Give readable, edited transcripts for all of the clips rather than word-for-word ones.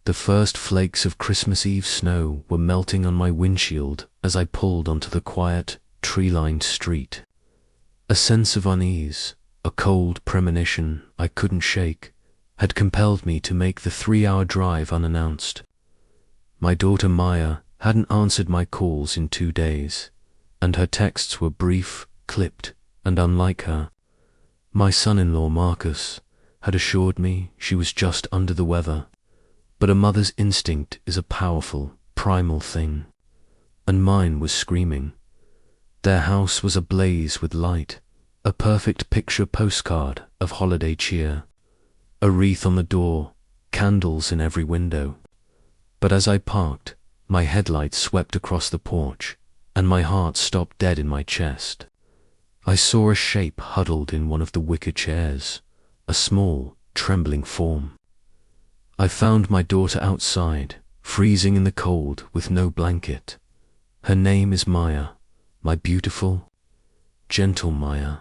The first flakes of Christmas Eve snow were melting on my windshield as I pulled onto the quiet, tree-lined street. A sense of unease, a cold premonition I couldn't shake, had compelled me to make the 3-hour drive unannounced. My daughter Maya hadn't answered my calls in 2 days, and her texts were brief, clipped, and unlike her. My son-in-law Marcus had assured me she was just under the weather, but a mother's instinct is a powerful, primal thing, and mine was screaming. Their house was ablaze with light, a perfect picture postcard of holiday cheer, a wreath on the door, candles in every window. But as I parked, my headlights swept across the porch, and my heart stopped dead in my chest. I saw a shape huddled in one of the wicker chairs, a small, trembling form. I found my daughter outside, freezing in the cold with no blanket. Her name is Maya, my beautiful, gentle Maya.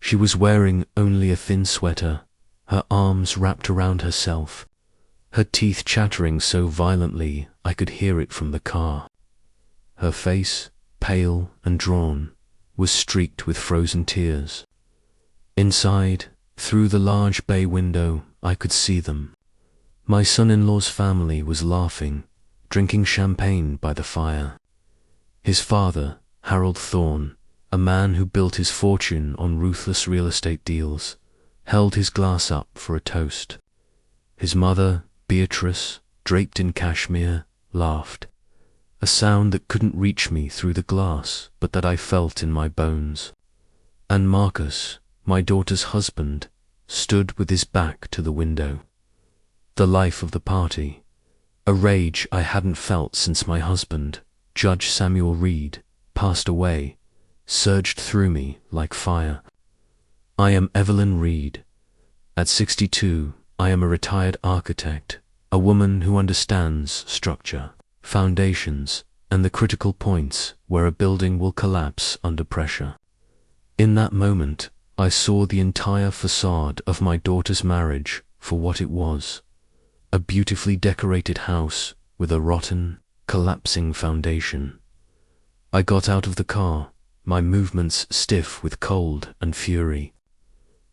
She was wearing only a thin sweater, her arms wrapped around herself, her teeth chattering so violently I could hear it from the car. Her face, pale and drawn, was streaked with frozen tears. Inside, through the large bay window, I could see them. My son-in-law's family was laughing, drinking champagne by the fire. His father, Harold Thorne, a man who built his fortune on ruthless real estate deals, held his glass up for a toast. His mother, Beatrice, draped in cashmere, laughed, a sound that couldn't reach me through the glass, but that I felt in my bones. And Marcus, my daughter's husband, stood with his back to the window. The life of the party, a rage I hadn't felt since my husband, Judge Samuel Reed, passed away, surged through me like fire. I am Evelyn Reed. At 62, I am a retired architect, a woman who understands structure, foundations, and the critical points where a building will collapse under pressure. In that moment, I saw the entire facade of my daughter's marriage for what it was. A beautifully decorated house with a rotten, collapsing foundation. I got out of the car, my movements stiff with cold and fury.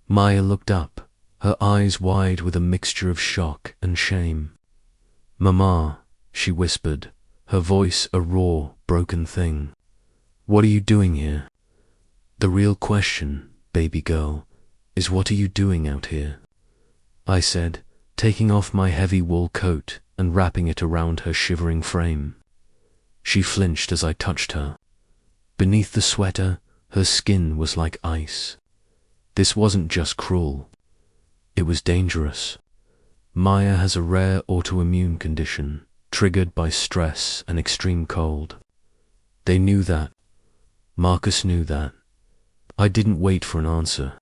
Maya looked up, her eyes wide with a mixture of shock and shame. "Mama," she whispered, her voice a raw, broken thing. "What are you doing here?" "The real question, baby girl, is what are you doing out here?" I said, taking off my heavy wool coat and wrapping it around her shivering frame. She flinched as I touched her. Beneath the sweater, her skin was like ice. This wasn't just cruel. It was dangerous. Maya has a rare autoimmune condition, triggered by stress and extreme cold. They knew that. Marcus knew that. I didn't wait for an answer.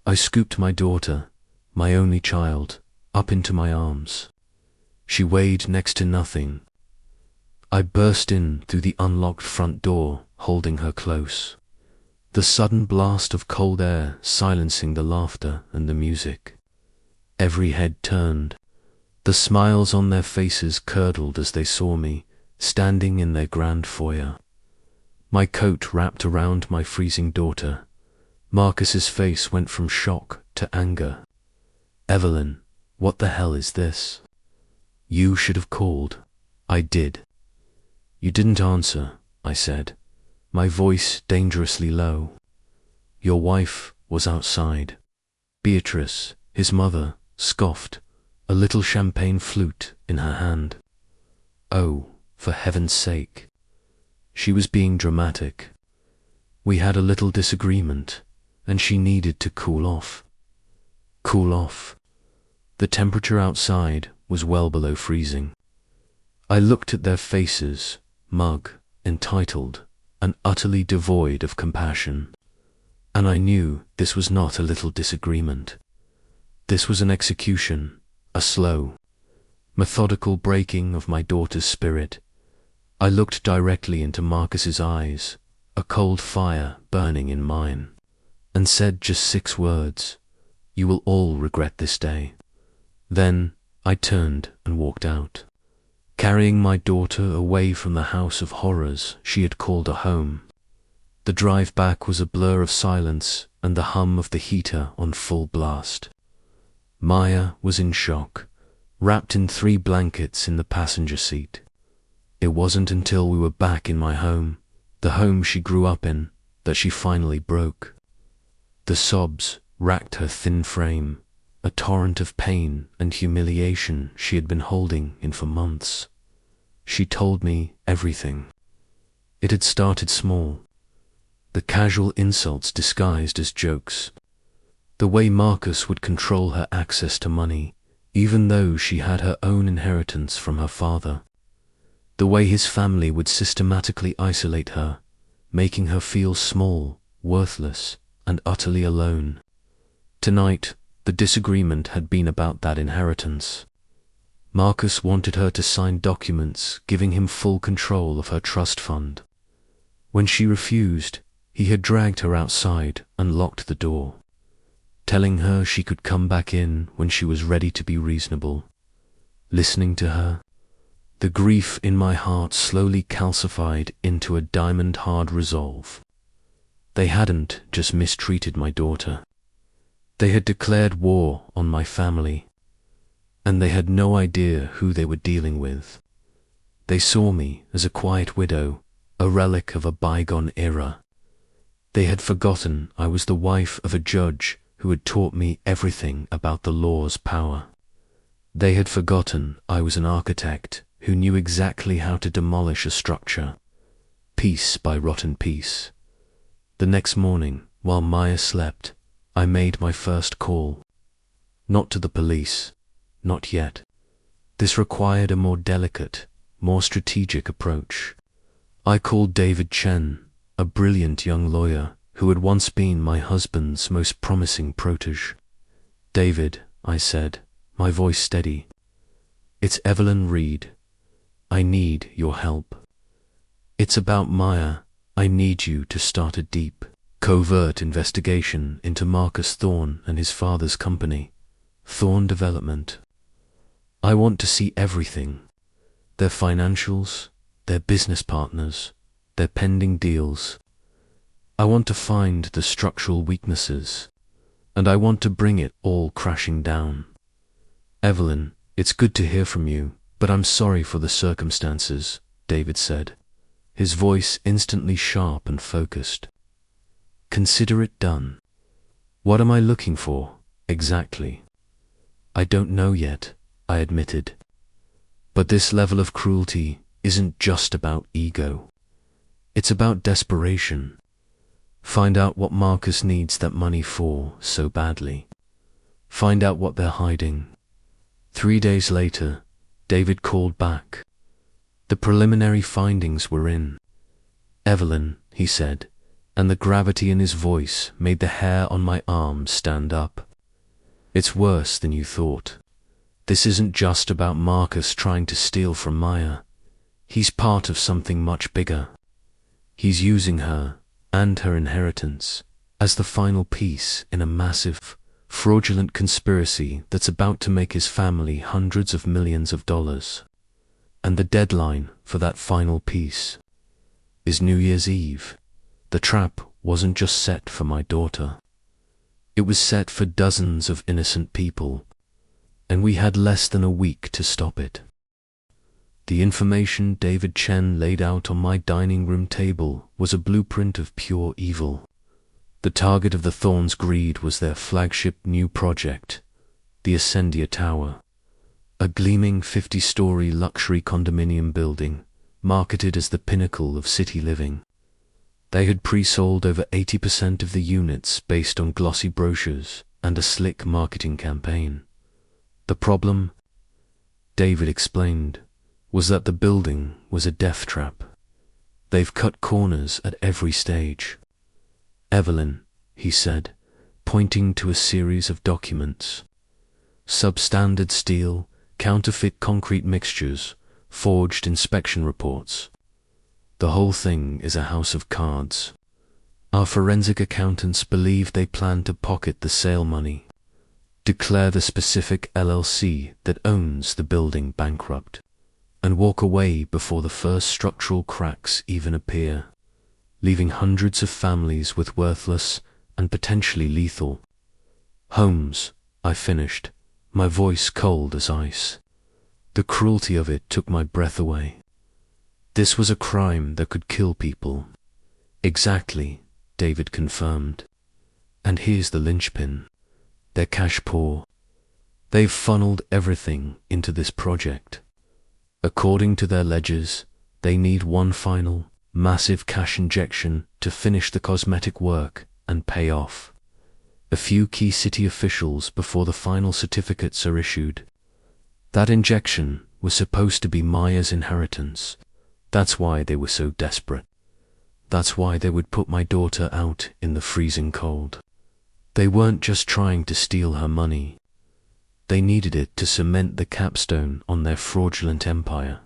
I scooped my daughter, my only child, up into my arms. She weighed next to nothing. I burst in through the unlocked front door, holding her close. The sudden blast of cold air silencing the laughter and the music. Every head turned. The smiles on their faces curdled as they saw me, standing in their grand foyer. My coat wrapped around my freezing daughter. Marcus's face went from shock to anger. "Evelyn, what the hell is this?" "You should have called." "I did." "You didn't answer," I said, my voice dangerously low. "Your wife was outside." Beatrice, his mother, scoffed, a little champagne flute in her hand. "Oh, for heaven's sake." She was being dramatic. "We had a little disagreement, and she needed to cool off." Cool off. The temperature outside was well below freezing. I looked at their faces, mug, entitled, and utterly devoid of compassion. And I knew this was not a little disagreement. This was an execution, a slow, methodical breaking of my daughter's spirit. I looked directly into Marcus's eyes, a cold fire burning in mine, and said just 6 words, "You will all regret this day." Then I turned and walked out, carrying my daughter away from the house of horrors she had called a home. The drive back was a blur of silence and the hum of the heater on full blast. Maya was in shock, wrapped in 3 blankets in the passenger seat. It wasn't until we were back in my home, the home she grew up in, that she finally broke. The sobs racked her thin frame, a torrent of pain and humiliation she had been holding in for months. She told me everything. It had started small. The casual insults disguised as jokes. The way Marcus would control her access to money, even though she had her own inheritance from her father. The way his family would systematically isolate her, making her feel small, worthless, and utterly alone. Tonight, the disagreement had been about that inheritance. Marcus wanted her to sign documents giving him full control of her trust fund. When she refused, he had dragged her outside and locked the door, telling her she could come back in when she was ready to be reasonable. Listening to her, the grief in my heart slowly calcified into a diamond-hard resolve. They hadn't just mistreated my daughter. They had declared war on my family, and they had no idea who they were dealing with. They saw me as a quiet widow, a relic of a bygone era. They had forgotten I was the wife of a judge who had taught me everything about the law's power. They had forgotten I was an architect who knew exactly how to demolish a structure, piece by rotten piece. The next morning, while Maya slept, I made my first call. Not to the police, not yet. This required a more delicate, more strategic approach. I called David Chen, a brilliant young lawyer who had once been my husband's most promising protege. "David," I said, my voice steady, "it's Evelyn Reed. I need your help. It's about Maya. I need you to start a deep, covert investigation into Marcus Thorne and his father's company, Thorne Development. I want to see everything, their financials, their business partners, their pending deals. I want to find the structural weaknesses, and I want to bring it all crashing down. Evelyn, it's good to hear from you, but I'm sorry for the circumstances," David said, his voice instantly sharp and focused. "Consider it done. What am I looking for, exactly?" "I don't know yet," I admitted. "But this level of cruelty isn't just about ego. It's about desperation. Find out what Marcus needs that money for so badly. Find out what they're hiding." 3 days later, David called back. The preliminary findings were in. "Evelyn," he said, and the gravity in his voice made the hair on my arm stand up. "It's worse than you thought. This isn't just about Marcus trying to steal from Maya. He's part of something much bigger. He's using her and her inheritance as the final piece in a massive, fraudulent conspiracy that's about to make his family hundreds of millions of dollars. And the deadline for that final piece is New Year's Eve. The trap wasn't just set for my daughter. It was set for dozens of innocent people, and we had less than a week to stop it." The information David Chen laid out on my dining room table was a blueprint of pure evil. The target of the Thorns' greed was their flagship new project, the Ascendia Tower, a gleaming 50-story luxury condominium building marketed as the pinnacle of city living. They had pre-sold over 80% of the units based on glossy brochures and a slick marketing campaign. The problem, David explained, was that the building was a death trap. "They've cut corners at every stage." "Evelyn," he said, pointing to a series of documents. "Substandard steel, counterfeit concrete mixtures, forged inspection reports. The whole thing is a house of cards. Our forensic accountants believe they plan to pocket the sale money. declare the specific LLC that owns the building bankrupt, and walk away before the first structural cracks even appear, leaving hundreds of families with worthless and potentially lethal homes. I finished, my voice cold as ice. The cruelty of it took my breath away. This was a crime that could kill people. Exactly, David confirmed. And here's the linchpin. They're cash poor. They've funneled everything into this project. According to their ledgers, they need one final, massive cash injection to finish the cosmetic work and pay off a few key city officials before the final certificates are issued. That injection was supposed to be Maya's inheritance. That's why they were so desperate. That's why they would put my daughter out in the freezing cold. They weren't just trying to steal her money. They needed it to cement the capstone on their fraudulent empire.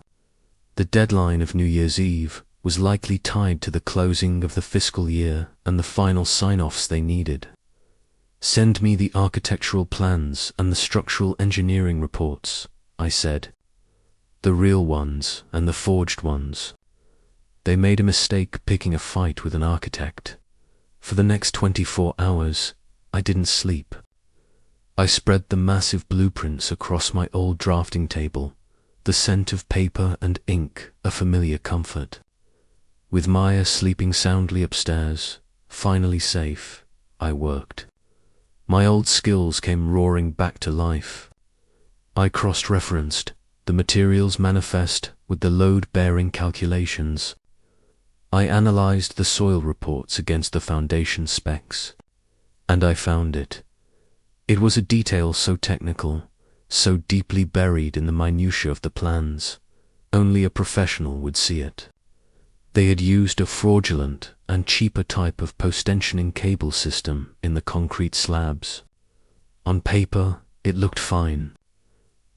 The deadline of New Year's Eve was likely tied to the closing of the fiscal year and the final sign-offs they needed. Send me the architectural plans and the structural engineering reports, I said. The real ones and the forged ones. They made a mistake picking a fight with an architect. For the next 24 hours, I didn't sleep. I spread the massive blueprints across my old drafting table, the scent of paper and ink a familiar comfort. With Maya sleeping soundly upstairs, finally safe, I worked. My old skills came roaring back to life. I cross-referenced the materials manifest with the load-bearing calculations. I analyzed the soil reports against the foundation specs. And I found it. It was a detail so technical, so deeply buried in the minutiae of the plans, only a professional would see it. They had used a fraudulent and cheaper type of post-tensioning cable system in the concrete slabs. On paper, it looked fine,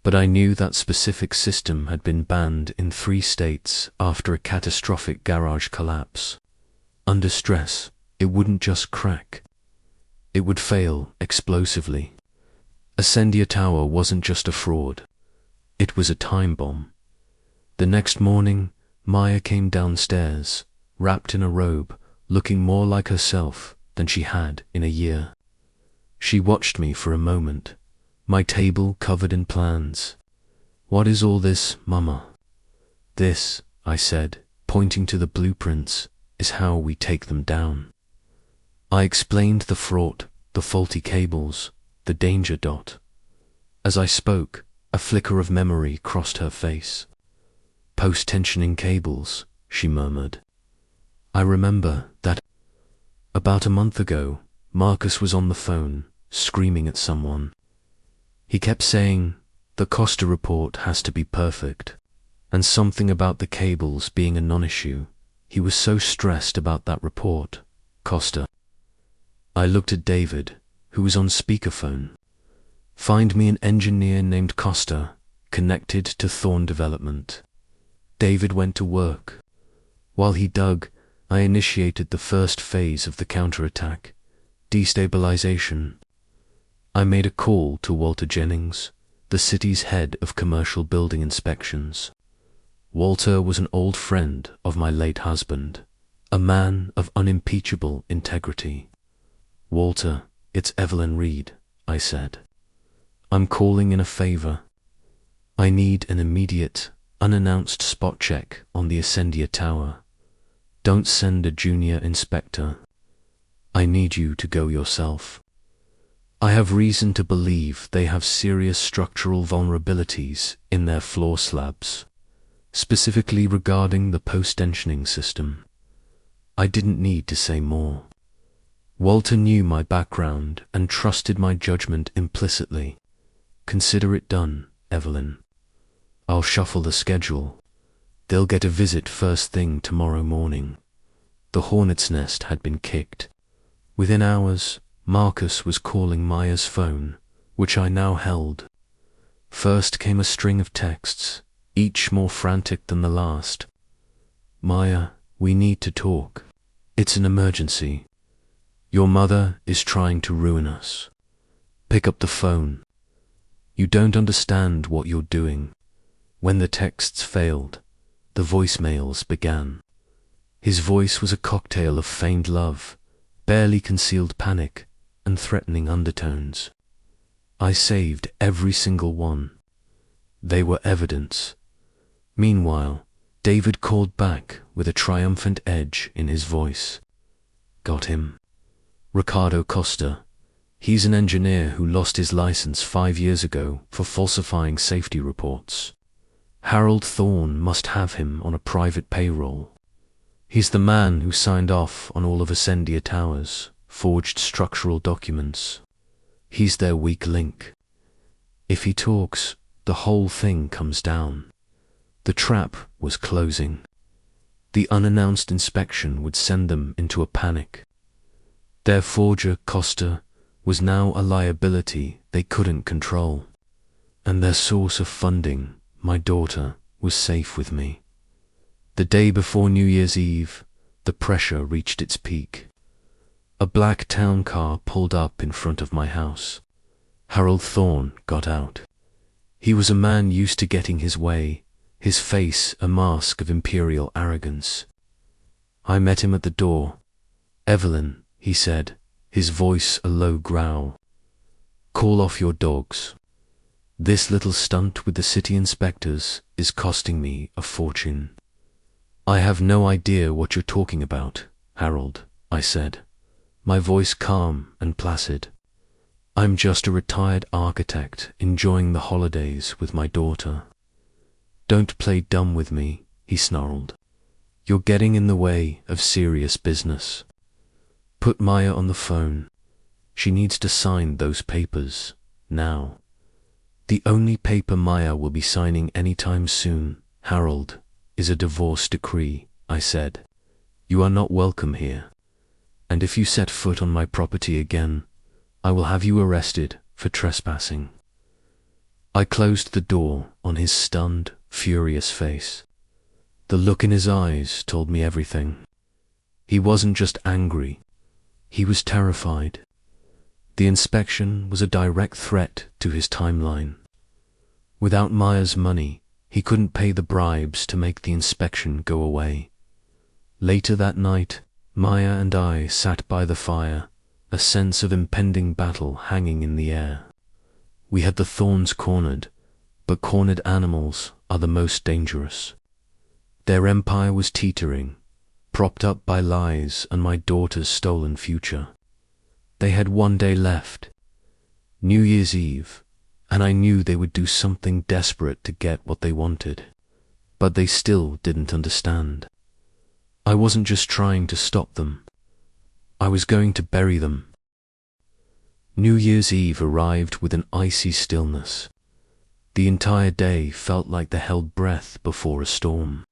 but I knew that specific system had been banned in 3 states after a catastrophic garage collapse. Under stress, it wouldn't just crack. It would fail explosively. Ascendia Tower wasn't just a fraud. It was a time bomb. The next morning, Maya came downstairs, wrapped in a robe, looking more like herself than she had in a year. She watched me for a moment, my table covered in plans. "What is all this, Mama?" "This," I said, pointing to the blueprints, "is how we take them down." I explained the fraught, the faulty cables, the danger dot. As I spoke, a flicker of memory crossed her face. "Post-tensioning cables," she murmured. "I remember that. About a month ago, Marcus was on the phone, screaming at someone. He kept saying, the Costa report has to be perfect, and something about the cables being a non-issue. He was so stressed about that report, Costa." I looked at David, who was on speakerphone. "Find me an engineer named Costa, connected to Thorn Development." David went to work. While he dug, I initiated the first phase of the counterattack, destabilization. I made a call to Walter Jennings, the city's head of commercial building inspections. Walter was an old friend of my late husband, a man of unimpeachable integrity. "Walter, it's Evelyn Reed," I said. "I'm calling in a favor. I need an immediate, unannounced spot check on the Ascendia Tower. Don't send a junior inspector. I need you to go yourself. I have reason to believe they have serious structural vulnerabilities in their floor slabs, specifically regarding the post-tensioning system." I didn't need to say more. Walter knew my background and trusted my judgment implicitly. "Consider it done, Evelyn. I'll shuffle the schedule. They'll get a visit first thing tomorrow morning." The hornet's nest had been kicked. Within hours, Marcus was calling Maya's phone, which I now held. First came a string of texts, each more frantic than the last. "Maya, we need to talk. It's an emergency. Your mother is trying to ruin us. Pick up the phone. You don't understand what you're doing. When the texts failed, the voicemails began. His voice was a cocktail of feigned love, barely concealed panic, and threatening undertones. I saved every single one. They were evidence. Meanwhile, David called back with a triumphant edge in his voice. Got him. Ricardo Costa. He's an engineer who lost his license 5 years ago for falsifying safety reports. Harold Thorne must have him on a private payroll. He's the man who signed off on all of Ascendia Towers, forged structural documents. He's their weak link. If he talks, the whole thing comes down. The trap was closing. The unannounced inspection would send them into a panic. Their forger, Costa, was now a liability they couldn't control. And their source of funding, my daughter, was safe with me. The day before New Year's Eve, the pressure reached its peak. A black town car pulled up in front of my house. Harold Thorne got out. He was a man used to getting his way, his face a mask of imperial arrogance. I met him at the door. "Evelyn," he said, his voice a low growl. "Call off your dogs. This little stunt with the city inspectors is costing me a fortune." "I have no idea what you're talking about, Harold," I said, my voice calm and placid. "I'm just a retired architect enjoying the holidays with my daughter." "Don't play dumb with me," he snarled. "You're getting in the way of serious business. Put Maya on the phone. She needs to sign those papers, now." "The only paper Maya will be signing anytime soon, Harold, is a divorce decree," I said. "You are not welcome here. And if you set foot on my property again, I will have you arrested for trespassing." I closed the door on his stunned, furious face. The look in his eyes told me everything. He wasn't just angry. He was terrified. The inspection was a direct threat to his timeline. Without Maya's money, he couldn't pay the bribes to make the inspection go away. Later that night, Maya and I sat by the fire, a sense of impending battle hanging in the air. We had the Thorns cornered, but cornered animals are the most dangerous. Their empire was teetering, propped up by lies and my daughter's stolen future. They had one day left, New Year's Eve, and I knew they would do something desperate to get what they wanted. But they still didn't understand. I wasn't just trying to stop them. I was going to bury them. New Year's Eve arrived with an icy stillness. The entire day felt like the held breath before a storm.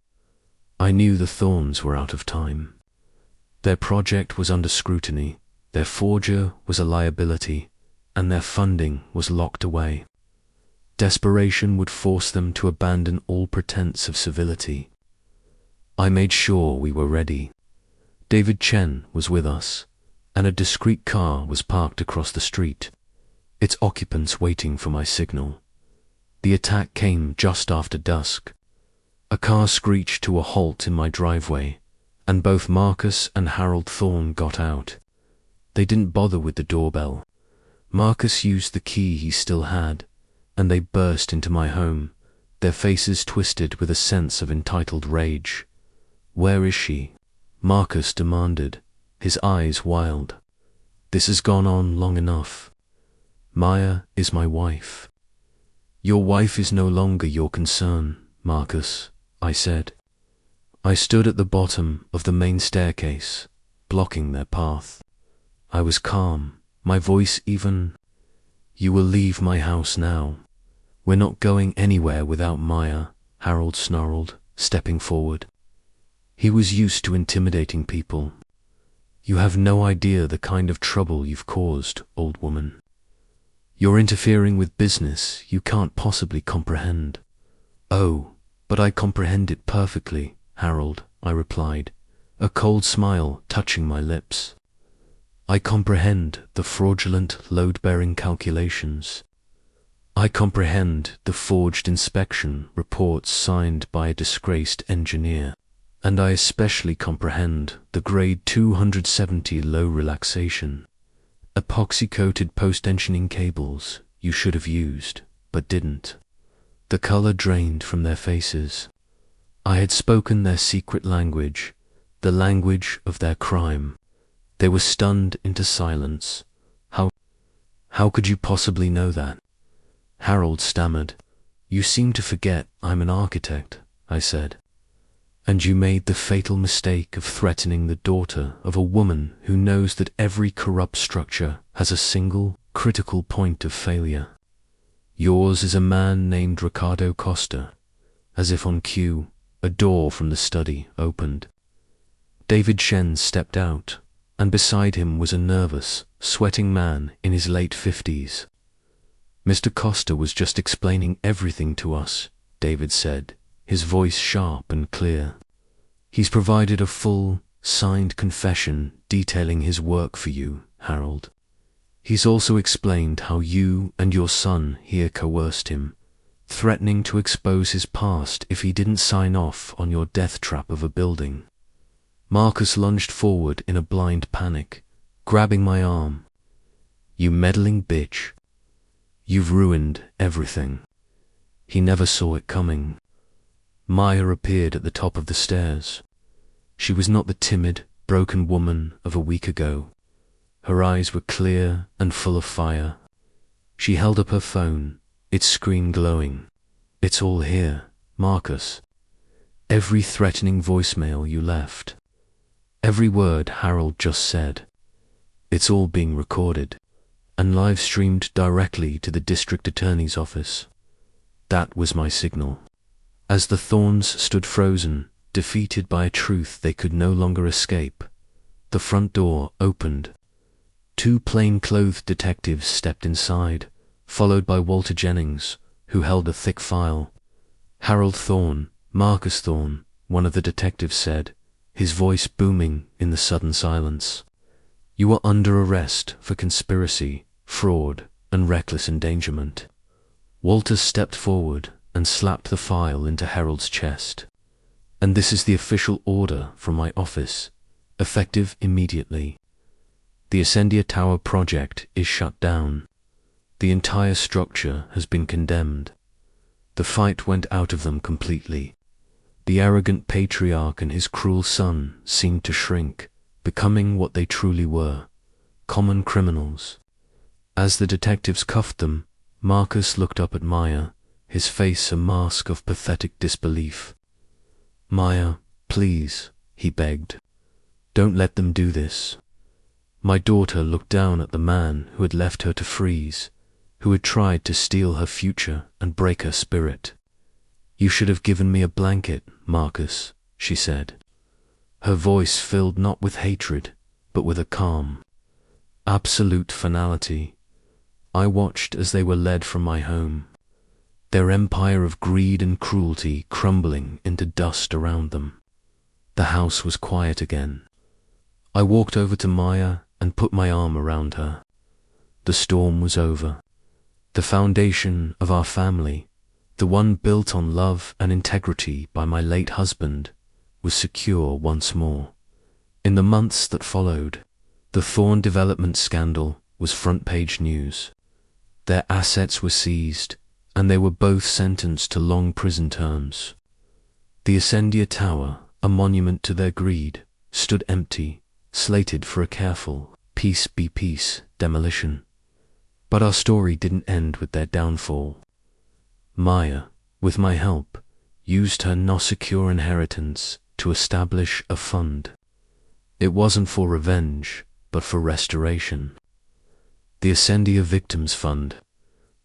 I knew the Thorns were out of time. Their project was under scrutiny, their forger was a liability, and their funding was locked away. Desperation would force them to abandon all pretense of civility. I made sure we were ready. David Chen was with us, and a discreet car was parked across the street, its occupants waiting for my signal. The attack came just after dusk. A car screeched to a halt in my driveway, and both Marcus and Harold Thorne got out. They didn't bother with the doorbell. Marcus used the key he still had, and they burst into my home, their faces twisted with a sense of entitled rage. "Where is she?" Marcus demanded, his eyes wild. "This has gone on long enough. Maya is my wife." "Your wife is no longer your concern, Marcus," I said. I stood at the bottom of the main staircase, blocking their path. I was calm, my voice even. "You will leave my house now. We're not going anywhere without Maya," Harold snarled, stepping forward. He was used to intimidating people. "You have no idea the kind of trouble you've caused, old woman. You're interfering with business you can't possibly comprehend." "Oh, but I comprehend it perfectly, Harold," I replied, a cold smile touching my lips. I comprehend the fraudulent load-bearing calculations. I comprehend the forged inspection reports signed by a disgraced engineer. And I especially comprehend the grade 270 low relaxation, epoxy-coated post-tensioning cables you should have used, but didn't. The color drained from their faces. I had spoken their secret language, the language of their crime. They were stunned into silence. How could you possibly know that? Harold stammered. You seem to forget I'm an architect, I said. And you made the fatal mistake of threatening the daughter of a woman who knows that every corrupt structure has a single, critical point of failure. Yours is a man named Ricardo Costa. As if on cue, a door from the study opened. David Shen stepped out, and beside him was a nervous, sweating man in his late 50s. Mr. Costa was just explaining everything to us, David said, his voice sharp and clear. He's provided a full, signed confession detailing his work for you, Harold. He's also explained how you and your son here coerced him, threatening to expose his past if he didn't sign off on your death trap of a building. Marcus lunged forward in a blind panic, grabbing my arm. You meddling bitch. You've ruined everything. He never saw it coming. Maya appeared at the top of the stairs. She was not the timid, broken woman of a week ago. Her eyes were clear and full of fire. She held up her phone, its screen glowing. It's all here, Marcus. Every threatening voicemail you left. Every word Harold just said. It's all being recorded and live-streamed directly to the district attorney's office. That was my signal. As the Thorns stood frozen, defeated by a truth they could no longer escape, the front door opened. 2 plain-clothed detectives stepped inside, followed by Walter Jennings, who held a thick file. Harold Thorne, Marcus Thorne, one of the detectives said, his voice booming in the sudden silence. You are under arrest for conspiracy, fraud, and reckless endangerment. Walter stepped forward and slapped the file into Harold's chest. And this is the official order from my office, effective immediately. The Ascendia Tower project is shut down. The entire structure has been condemned. The fight went out of them completely. The arrogant patriarch and his cruel son seemed to shrink, becoming what they truly were, common criminals. As the detectives cuffed them, Marcus looked up at Maya, his face a mask of pathetic disbelief. Maya, please, he begged. Don't let them do this. My daughter looked down at the man who had left her to freeze, who had tried to steal her future and break her spirit. You should have given me a blanket, Marcus, she said. Her voice filled not with hatred, but with a calm, absolute finality. I watched as they were led from my home, their empire of greed and cruelty crumbling into dust around them. The house was quiet again. I walked over to Maya and put my arm around her. The storm was over. The foundation of our family, the one built on love and integrity by my late husband, was secure once more. In the months that followed, the Thorn development scandal was front-page news. Their assets were seized, and they were both sentenced to long prison terms. The Ascendia Tower, a monument to their greed, stood empty, slated for a careful, piece-by-piece demolition. But our story didn't end with their downfall. Maya, with my help, used her not-secure inheritance to establish a fund. It wasn't for revenge, but for restoration. The Ascendia Victims Fund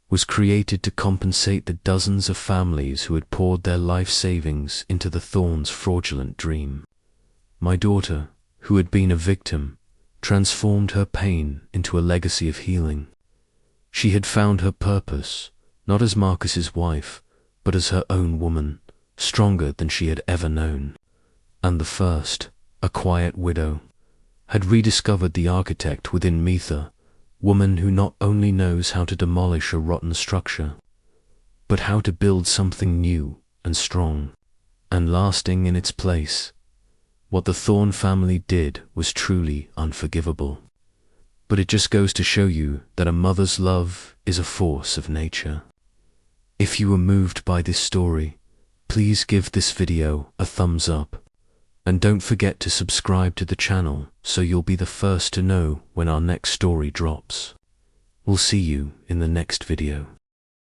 was created to compensate the dozens of families who had poured their life savings into the Thorns' fraudulent dream. My daughter, who had been a victim, transformed her pain into a legacy of healing. She had found her purpose, not as Marcus's wife, but as her own woman, stronger than she had ever known. And the first, a quiet widow. had rediscovered the architect within Mitha, woman who not only knows how to demolish a rotten structure, but how to build something new and strong and lasting in its place. What the Thorn family did was truly unforgivable. But it just goes to show you that a mother's love is a force of nature. If you were moved by this story, please give this video a thumbs up. And don't forget to subscribe to the channel so you'll be the first to know when our next story drops. We'll see you in the next video.